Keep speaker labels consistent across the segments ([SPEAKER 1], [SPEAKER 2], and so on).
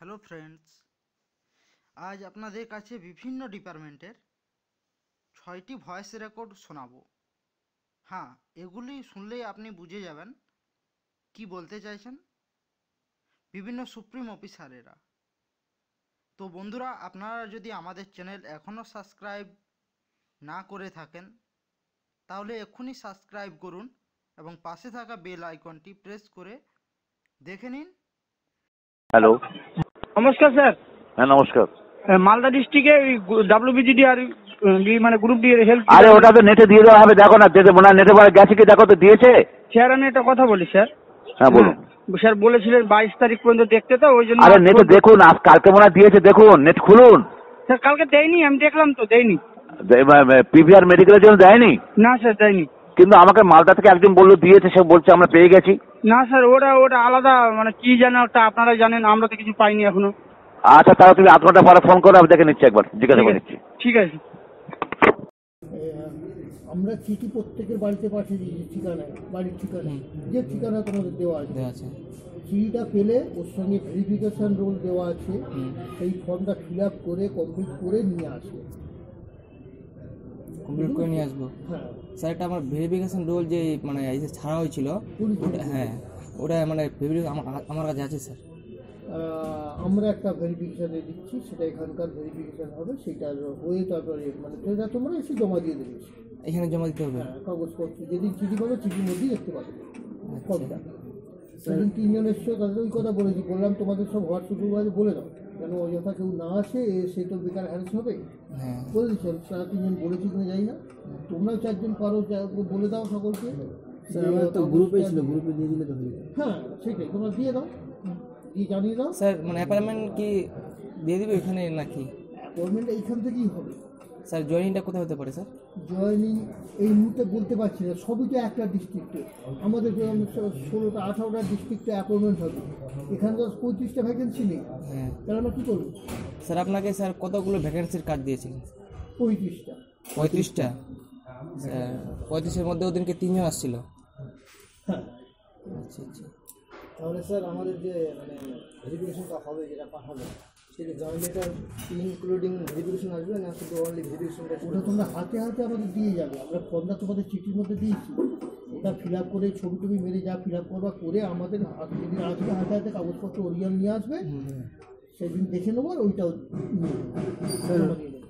[SPEAKER 1] Hello friends, আজ আপনাদের কাছে বিভিন্ন ডিপার্টমেন্টের 6টি ভয়েস রেকর্ড শোনাবো। হ্যাঁ, এগুলি শুনলেই আপনি বুঝে যাবেন কি বলতে চাইছেন বিভিন্ন সুপ্রিম অফিসারেরা। তো বন্ধুরা, আপনারা যদি আমাদের চ্যানেল এখনও সাবস্ক্রাইব না করে থাকেন তাহলে এক্ষুনি সাবস্ক্রাইব করুন এবং পাশে থাকা বেল আইকনটি প্রেস করে দেখে নিন।
[SPEAKER 2] হ্যালো,
[SPEAKER 3] নমস্কার স্যার।
[SPEAKER 2] হ্যাঁ নমস্কার।
[SPEAKER 3] মালদা ডিস্ট্রিক্টে WBGD আর মানে গ্রুপ ডি এর হেল্প।
[SPEAKER 2] আরে ওটা তো নেটে দিয়ে দেওয়া হবে, দেখো না দিতে মনে হয় নেটে পরে গেছে কি দেখো তো দিয়েছে।
[SPEAKER 3] স্যার আমি একটা কথা বলি স্যার।
[SPEAKER 2] হ্যাঁ বলুন।
[SPEAKER 3] স্যার বলেছিলেন 22 তারিখ পর্যন্ত দেখতে, তো ওই জন্য।
[SPEAKER 2] আরে নেটে দেখুন, আজ কালকে মনে হয় দিয়েছে, দেখুন নেট খুলুন।
[SPEAKER 3] স্যার কালকে দেয়নি, আমি দেখলাম তো দেয়নি।
[SPEAKER 2] পিভিআর মেডিকেলের জন্য দেয়নি?
[SPEAKER 3] না স্যার দেয়নি।
[SPEAKER 2] কিন্তু আমাকে মালদা থেকে একজন বললো দিয়েছে, সে বলছে আমরা পেয়ে গেছি।
[SPEAKER 3] না স্যার, ওটা আলাদা, মানে কি জানো একটা, আপনারা জানেন, আমরা তো কিছু পাইনি এখনো।
[SPEAKER 2] আচ্ছা তাহলে তুমি আধ ঘন্টা পরে ফোন করো, আমি দেখে নিচ্ছি, একবার জিজ্ঞাসা করে নিচ্ছি।
[SPEAKER 3] ঠিক আছে।
[SPEAKER 4] আমরা চিঠি প্রত্যেকের বাড়িতে পাঠিয়ে দিয়েছি, ঠিকানায়, বাড়ির ঠিকানায়, যে ঠিকানা তোমাদের দেওয়া আছে। চিঠিটা পেলে ওর সঙ্গে ভেরিফিকেশন রোল দেওয়া আছে, সেই ফর্মটা ফিল আপ করে কমপ্লিট করে নিয়ে আসবে।
[SPEAKER 5] কমপ্লিট করে নিয়ে আসবো।
[SPEAKER 4] হ্যাঁ
[SPEAKER 5] স্যার, এটা আমার ভেরিফিকেশন রোল যে মানে এই যে ছাড়া হয়েছিল, হ্যাঁ ওটা মানে আমার কাছে আছে স্যার।
[SPEAKER 4] আমরা একটা ভেরিফিকেশানে দিচ্ছি, সেটা এখানকার ভেরিফিকেশান হবে, সেটা হয়ে তারপরে মানে সেটা তোমরা এসে জমা দিয়ে দেবে।
[SPEAKER 5] এখানে জমা দিতে হবে?
[SPEAKER 4] হ্যাঁ, কাগজপত্র যেদিন চিঠি পাবে চিঠির মধ্যেই দেখতে পাবে ফর্মটা। সেদিন 3 জন এসছো, তাদের ওই কথা বললাম তোমাদের সব হোয়াটসঅ্যাপে বলে দাও, কেন অযথা কেউ না আসে, সে তো বেকার হ্যারেস হবে।
[SPEAKER 5] হ্যাঁ
[SPEAKER 4] বলে দিচ্ছ, তারা 3 জন বলেছি কিনা যাই না, তোমরাও 4 জন পারো, বলে দাও সকলকে।
[SPEAKER 5] গ্রুপে ছিল, গ্রুপে দিয়ে দিলে তো হয়ে যাবে।
[SPEAKER 4] হ্যাঁ সেটাই, তোমরা দিয়ে দাও, দিয়ে জানিয়ে দাও।
[SPEAKER 5] স্যার মানে অ্যাপয়েন্টমেন্ট কি দিয়ে দিবে এখানে নাকি?
[SPEAKER 4] অ্যাপয়েন্টমেন্ট এইখান থেকেই হবে।
[SPEAKER 5] স্যার জয়েনিংটা কোথায় হতে পারে স্যার?
[SPEAKER 4] জয়েনিং এই মুহূর্তে বলতে পারছি না, সবই তো একটা ডিস্ট্রিক্টে, আমাদের 16টা 18টা ডিস্ট্রিক্টে অ্যাপয়েন্টমেন্ট হবে, এখানে তো 35টা ভ্যাকেন্সি নেই।
[SPEAKER 5] হ্যাঁ
[SPEAKER 4] তাহলে আমরা কী করবো?
[SPEAKER 5] স্যার আপনাকে স্যার কতগুলো ভ্যাকেন্সির কার্ড দিয়েছিলেন?
[SPEAKER 4] 35টা।
[SPEAKER 5] 35টা? স্যার 35-এর মধ্যে ওদিনকে 3 জন আসছিল।
[SPEAKER 4] হ্যাঁ।
[SPEAKER 5] আচ্ছা আচ্ছা।
[SPEAKER 4] তাহলে স্যার আমাদের যে মানে ভেরিফিকেশনটা হবে, যেটা পাঠাবে, সেটা জয়েন্ট লেটার ইনক্লুডিং ভেরিফিকেশন আসবে না শুধু অনলি ভেরিফিকেশনটা? ওটা তোমরা হাতে হাতে আমাদের দিয়ে যাবে, আমরা ফর্মটা তোমাদের চিঠির মধ্যে দিয়েছি, ওটা ফিল আপ করে ছবি টবি মেরে যা ফিল আপ করবা করে আমাদের যেদিন আসবে হাতে হাতে কাগজপত্র অরিজিনাল নিয়ে আসবে, সেদিন দেখে নেবো, আর ওইটাও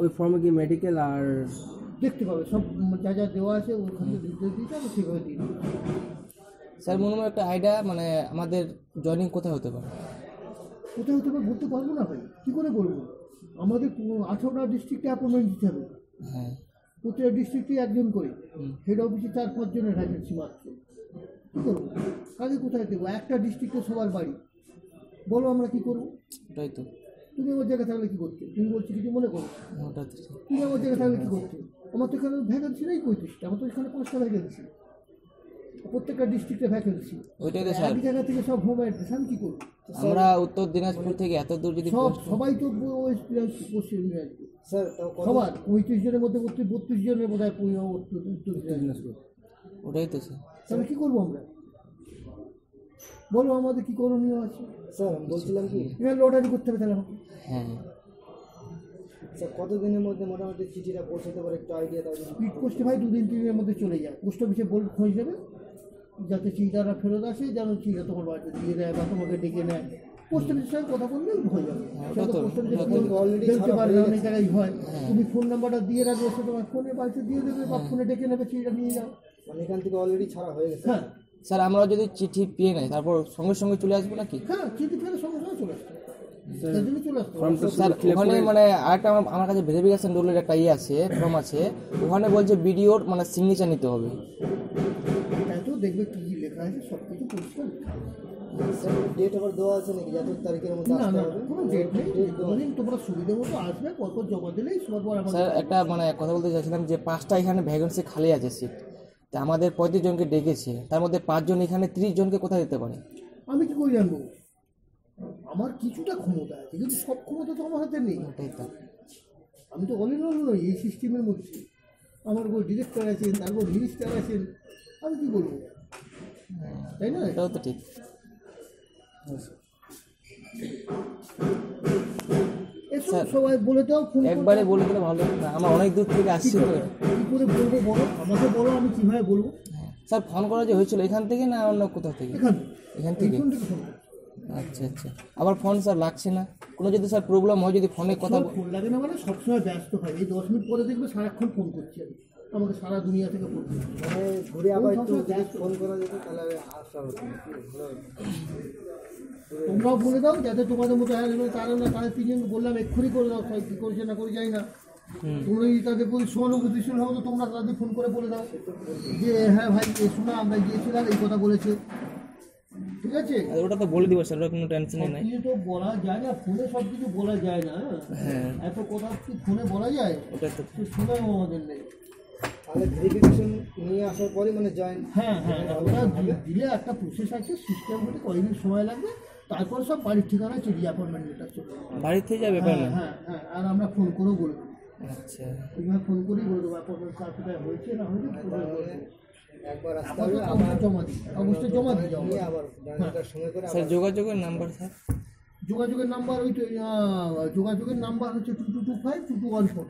[SPEAKER 6] ওই ফর্মে কি মেডিকেল আর
[SPEAKER 4] দেখতে পাবে সব যা যা দেওয়া আছে, ওখানে ডিটেলস দিতে হবে, সেভাবে দিয়ে দেবে।
[SPEAKER 5] স্যার মনে হয় একটা আইডিয়া, মানে আমাদের জয়েনিং কোথায় হতে পারে?
[SPEAKER 4] কোথায় হতে পারে বলতে পারবো না ভাই, কী করে বলবো? আমাদের 18টা ডিস্ট্রিক্টে অ্যাপয়েন্টমেন্ট দিতে হবে,
[SPEAKER 5] হ্যাঁ
[SPEAKER 4] প্রতিটা ডিস্ট্রিক্টে 1 জন করে, হেড অফিসে 4-5 জনের ভ্যাকেন্সি মাত্র। কী করবো? কাজে কোথায় দেবো? একটা ডিস্ট্রিক্টে সবার বাড়ি, বলো আমরা কী করবো?
[SPEAKER 5] ওটাই তো।
[SPEAKER 4] তুমি আমার জায়গায় থাকলে কী করতে? তুমি বলছি কিছু মনে করো,
[SPEAKER 5] ওটা তো
[SPEAKER 4] তুমি আমার জায়গায় থাকলে কী করতে? আমার তো এখানে ভ্যাকেন্সি নেই 35টা, আমার তো এখানে 5টা ভ্যাকেন্সি, প্রত্যেকটা ডিস্ট্রিক্টে ভ্যাকেন্সি,
[SPEAKER 5] ওইটাই তো স্যার।
[SPEAKER 4] এক জায়গা থেকে সব হোম অ্যাড্রেস, আমি কী করবো?
[SPEAKER 5] আমরা উত্তর দিনাজপুর থেকে এত দূর যদি
[SPEAKER 4] সবাই তো ওয়েস্ট দিনাজপুর, পশ্চিম দিনাজপুর স্যার, সবার 35 জনের মধ্যে 32 জনের বোধ হয় উত্তর দিনাজপুর।
[SPEAKER 5] ওটাই তো স্যার।
[SPEAKER 4] তাহলে কী করবো আমরা? বলো আমাদের কী করণীয় আছে?
[SPEAKER 6] স্যার বলছিলাম কি,
[SPEAKER 4] এখানে লটারি করতে হবে তাহলে আমাকে।
[SPEAKER 5] হ্যাঁ
[SPEAKER 6] স্যার কতদিনের মধ্যে মোটামুটি চিঠিটা পৌঁছাতে পারে একটু আইডিয়া দাও?
[SPEAKER 4] স্পিড পোস্টে ভাই 2-3 দিনের মধ্যে চলে যায়, পোস্ট অফিসে খোঁজ দেবে যাতে চিঠিটা ফেরত আসে, যেন চিঠিটা তোমার বাড়িতে দিয়ে দেয় বা তোমাকে ডেকে নেয়। পোস্ট অফিসের সঙ্গে কথা বললে হয়ে যাবে, পোস্ট অফিসে অলরেডি বলতে পারবে, অনেক জায়গায় হয়, তুমি ফোন নাম্বারটা দিয়ে রাখবে, সে তোমার ফোনে বাড়িতে দিয়ে দেবে বা ফোনে ডেকে নেবে, চিঠিটা নিয়ে যাও।
[SPEAKER 6] মানে এখান থেকে অলরেডি ছাড়া হয়ে গেছে?
[SPEAKER 4] হ্যাঁ
[SPEAKER 5] স্যার, আমরা যদি চিঠি পেয়ে নেই তারপর সঙ্গে সঙ্গে চলে আসবো নাকি?
[SPEAKER 4] হ্যাঁ, চিঠি ফেলে সঙ্গে সঙ্গে চলে আসতে, তার জন্য চলে আসতে।
[SPEAKER 5] স্যার ওখানে মানে আরেকটা আমার কাছে ভেরিফিকেশন রোলের একটা আছে, ফর্ম আছে, ওখানে বলছে ভিডিওর মানে সিগনেচার নিতে হবে।
[SPEAKER 4] তাই তো দেখবে কী কী লেখা আছে, সব কিছু পরিষ্কার।
[SPEAKER 6] স্যার ডেট আবার দেওয়া আছে নাকি যত তারিখের মধ্যে
[SPEAKER 4] না
[SPEAKER 6] আসতে
[SPEAKER 4] না,
[SPEAKER 6] হবে?
[SPEAKER 4] কোনো ডেট নেই, যতদিন তোমরা সুবিধা মতো আসবে, পরপর জমা দিলেই সবার পর আমাদের।
[SPEAKER 5] স্যার একটা মানে কথা বলতে চাইছিলাম যে 5টা এখানে ভ্যাকেন্সি খালি আছে সিট, তা আমাদের 35 জনকে ডেকেছে, তার মধ্যে 5 জন এখানে 30 জনকে কোথায় দিতে পারে?
[SPEAKER 4] আমি কী করে জানবো? আমার কিছুটা ক্ষমতা আছে, কিন্তু সব ক্ষমতা তো আমার হাতে নেই।
[SPEAKER 5] ওটাই তো।
[SPEAKER 4] আমি তো অল ইন অল নই এই সিস্টেমের মধ্যে, আমার উপর ডিরেক্টর আছেন, তারপর মিনিস্টার আছেন, আমি কী বলবো, তাই না?
[SPEAKER 5] এটাও তো ঠিক। স্যার
[SPEAKER 4] সবাই বলে দাও, ফোন
[SPEAKER 5] একবারে বলে দিলে ভালো হতো না, আমরা অনেক দূর থেকে আসছি তো।
[SPEAKER 4] কি করে বলবো বলো, আমাকে বলো, আমি কিভাবে বলবো?
[SPEAKER 5] স্যার ফোন করা যে হয়েছিল এখান থেকে না অন্য কোথাও থেকে?
[SPEAKER 4] এখান
[SPEAKER 5] এখান থেকে।
[SPEAKER 4] ফোন থেকে ফোন করো।
[SPEAKER 5] আচ্ছা আচ্ছা, আবার ফোন স্যার লাগছে না, কোনো যদি স্যার প্রবলেম হয় যদি ফোনে কথা
[SPEAKER 4] ফোন লাগে না মানে সবসময় ব্যস্ত থাকে, এই 10 মিনিট পরে দেখবে সারাক্ষণ ফোন করছি আমি, আমাকে সারা দুনিয়া থেকে ফোন করছি। মানে ঘুরে আবার একটু ফোন করা যেত তাহলে আসা হতো। তোমরাও বলে দাও যাতে তোমাদের মতো তারা না, তাদের তিনজনকে বললাম এক্ষুনি করে দাও, কি করছে না করে যাই না। তোমরা যদি তাদের প্রতি সহানুভূতিশীল হও তো তোমরা তাদের ফোন করে বলে দাও যে হ্যাঁ ভাই শোনা আমরা গিয়েছিলাম, এই কথা বলেছে, ঠিক আছে?
[SPEAKER 5] ওটা তো বলে দিব স্যার, ওটা কোনো টেনশনই নাই।
[SPEAKER 4] কিছু তো বলা যায় না ফোনে, সব কিছু বলা যায় না।
[SPEAKER 5] হ্যাঁ
[SPEAKER 4] এত কথা কি ফোনে বলা যায়?
[SPEAKER 5] ওটা তো
[SPEAKER 4] শোনাও আমাদের নেই। তাহলে ভেরিফিকেশন নিয়ে আসার পরে মানে জয়েন, হ্যাঁ হ্যাঁ ওটা দিলে একটা প্রসেস আছে, সিস্টেম হতে কয়েকদিন সময় লাগবে, তারপর সব বাড়ির ঠিকানা চেয়ে অ্যাপয়েন্টমেন্ট লেটার চলে যাবে।
[SPEAKER 5] বাড়ি থেকে যাবে ব্যাপার না?
[SPEAKER 4] হ্যাঁ হ্যাঁ, আর আমরা ফোন করেও বলে দেবো।
[SPEAKER 5] আচ্ছা
[SPEAKER 4] তুমি ফোন করেই বলে দেবো অ্যাপয়েন্টমেন্ট কোথায় হয়েছে না হয়েছে, একবার আসতে হবে, আবার জমা দিই, অবশ্যই জমা দিই যাও আবার সঙ্গে করে।
[SPEAKER 5] স্যার যোগাযোগের নাম্বার স্যার?
[SPEAKER 4] যোগাযোগের নাম্বার ওই তো যোগাযোগের নাম্বার হচ্ছে 22252214,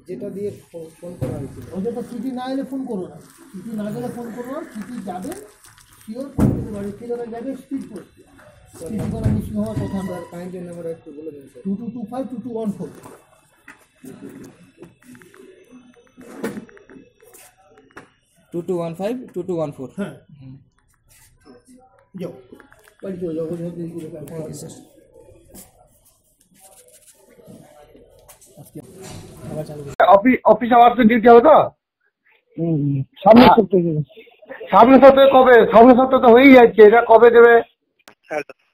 [SPEAKER 4] যেটা দিয়ে ফোন করা হয়েছিল। ওটা চিঠি না এলে ফোন করো না, চিঠি না গেলে ফোন করো না, চিঠি যাবে শিওর, বাড়ির ঠিকানা যাবে স্পিড পোস্ট, চিঠি করা মিসিং হওয়ার কথা। আমরা কাইন্ডের নাম্বার একটু বলে দিন স্যার। 22252214,
[SPEAKER 5] 22152214।
[SPEAKER 4] হ্যাঁ যাও বাড়ি চলে যাও।
[SPEAKER 5] Okay sir. আবার চালু
[SPEAKER 3] অফিস আওয়ার তো ডিউটি হবে তো সামনের সপ্তাহে। সামনের সপ্তাহে কবে? সামনের সপ্তাহে তো হয়েই যাচ্ছে, এটা কবে দেবে?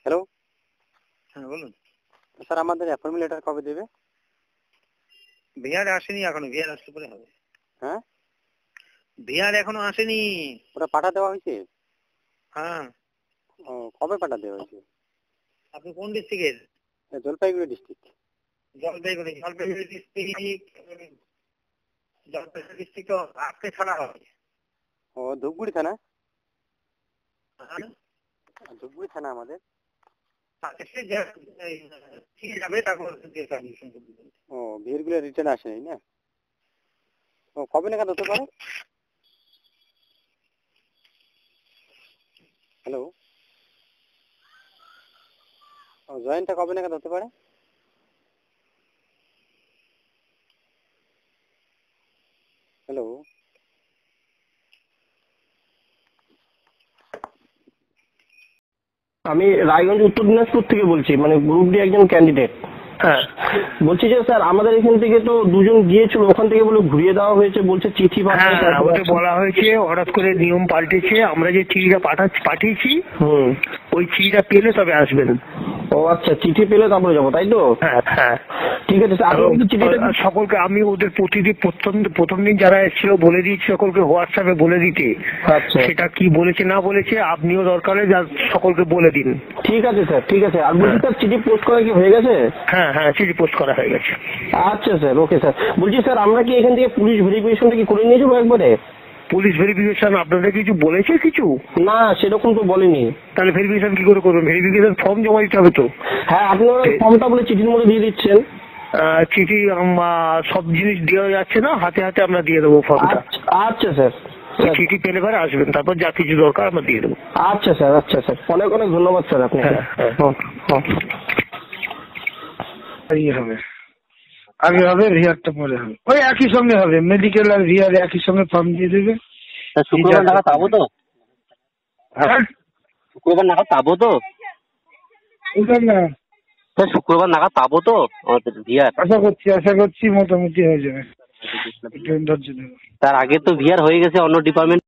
[SPEAKER 7] হ্যালো,
[SPEAKER 3] হ্যাঁ বলুন।
[SPEAKER 7] স্যার আমাদের অ্যাপয়েন্টমেন্ট লেটার কবে দেবে?
[SPEAKER 3] ভিআর আসেনি এখনো, ভিআর আসলে পরে হবে।
[SPEAKER 7] হ্যাঁ,
[SPEAKER 3] ভিআর এখনো আসেনি।
[SPEAKER 7] ওটা পাঠা দেওয়া হয়েছে?
[SPEAKER 3] হ্যাঁ।
[SPEAKER 7] ও, কবে পাঠা দেওয়া হয়েছে?
[SPEAKER 3] আপনি কোন ডিস্ট্রিক্টের?
[SPEAKER 7] জলপাইগুড়ি ডিস্ট্রিক্ট।
[SPEAKER 3] জলপাইগুড়ি ডিস্ট্রিক্ট তো আজকে ছাড়া হবে।
[SPEAKER 7] ও, ধূপগুড়ি থানা?
[SPEAKER 3] হ্যাঁ,
[SPEAKER 7] ধূপগুড়ি থানা আমাদের।
[SPEAKER 3] ঠিক যাবে, তারপর
[SPEAKER 7] ও, ভিড়গুলো রিটার্ন আসেনি না? ও, কবে নাগাদ হতে পারে? হ্যালো, ও জয়েন্টটা কবে নাগাদ হতে পারে? হ্যালো,
[SPEAKER 8] আমি রায়গঞ্জ উত্তর দিনাজপুর থেকে বলছি, মানে গ্রুপ ডি একজন ক্যান্ডিডেট।
[SPEAKER 3] হ্যাঁ,
[SPEAKER 8] বলছি যে স্যার আমাদের এখান থেকে তো দুজন গিয়েছিল, ওখান থেকে বলে ঘুরিয়ে দেওয়া হয়েছে, বলছে চিঠি
[SPEAKER 3] হ্যাঁ ওটা বলা হয়েছে, হঠাৎ করে নিয়ম পাল্টেছে। আমরা যে চিঠিটা পাঠিয়েছি ওই চিঠিটা পেলে তবে আসবেন।
[SPEAKER 8] ও আচ্ছা, চিঠি পেলে তারপরে যাবো, তাই তো?
[SPEAKER 3] হ্যাঁ হ্যাঁ,
[SPEAKER 8] ঠিক আছে স্যার। আপনি চিঠিটা
[SPEAKER 3] সকলকে আমি ওদের প্রথম দিন যারা এসেছিল বলে দিয়েছি সকলকে হোয়াটসঅ্যাপে বলে দিতে।
[SPEAKER 8] আচ্ছা,
[SPEAKER 3] সেটা কি বলেছে না বলেছে আপনিও দরকারে সকলকে বলে দিন।
[SPEAKER 8] ঠিক আছে স্যার, ঠিক আছে। আর বলছি স্যার চিঠি পোস্ট করা কি হয়ে গেছে?
[SPEAKER 3] হ্যাঁ হ্যাঁ, চিঠি পোস্ট করা হয়ে গেছে।
[SPEAKER 8] আচ্ছা স্যার, ওকে স্যার। বলছি স্যার আমরা কি এখান থেকে পুলিশ ভেরিফিকেশনটা কি করে নিয়ে যাবো একবারে?
[SPEAKER 3] পুলিশ ভেরিফিকেশন আপনাদের কিছু বলেছে কিছু?
[SPEAKER 8] না সেরকম তো বলেনি।
[SPEAKER 3] তাহলে ভেরিফিকেশন কি করে করবেন? ভেরিফিকেশন ফর্ম জমা দিতে হবে তো।
[SPEAKER 8] হ্যাঁ, আপনারা ফর্মটা বলে চিঠির মধ্যে দিয়ে দিচ্ছেন।
[SPEAKER 3] চিঠি সব জিনিস দেওয়া যাচ্ছে না, হাতে হাতে আমরা দিয়ে দেবো ফর্মটা।
[SPEAKER 8] আচ্ছা স্যার,
[SPEAKER 3] চিঠি পেলে পরে আসবেন, তারপর যা কিছু দরকার আমরা দিয়ে দেবো।
[SPEAKER 8] আচ্ছা স্যার, আচ্ছা স্যার, অনেক অনেক ধন্যবাদ স্যার আপনি।
[SPEAKER 3] হ্যাঁ হ্যাঁ, হবে আগে হবে, রিহারটা পরে হবে, ওই একই সঙ্গে হবে, মেডিকেল আর রিহার একই সঙ্গে ফর্ম দিয়ে দেবে।
[SPEAKER 7] শুক্রবার নাগাদ পাবো তো?
[SPEAKER 3] হ্যাঁ,
[SPEAKER 7] শুক্রবার নাগাদ পাবো তো?
[SPEAKER 3] না
[SPEAKER 7] শুক্রবার নাগাদ পাবো তো আমাদের ভিআর?
[SPEAKER 3] আশা করছি মোটামুটি হয়ে যাবে।
[SPEAKER 7] তার আগে তো ভিআর হয়ে গেছে অন্য ডিপার্টমেন্ট।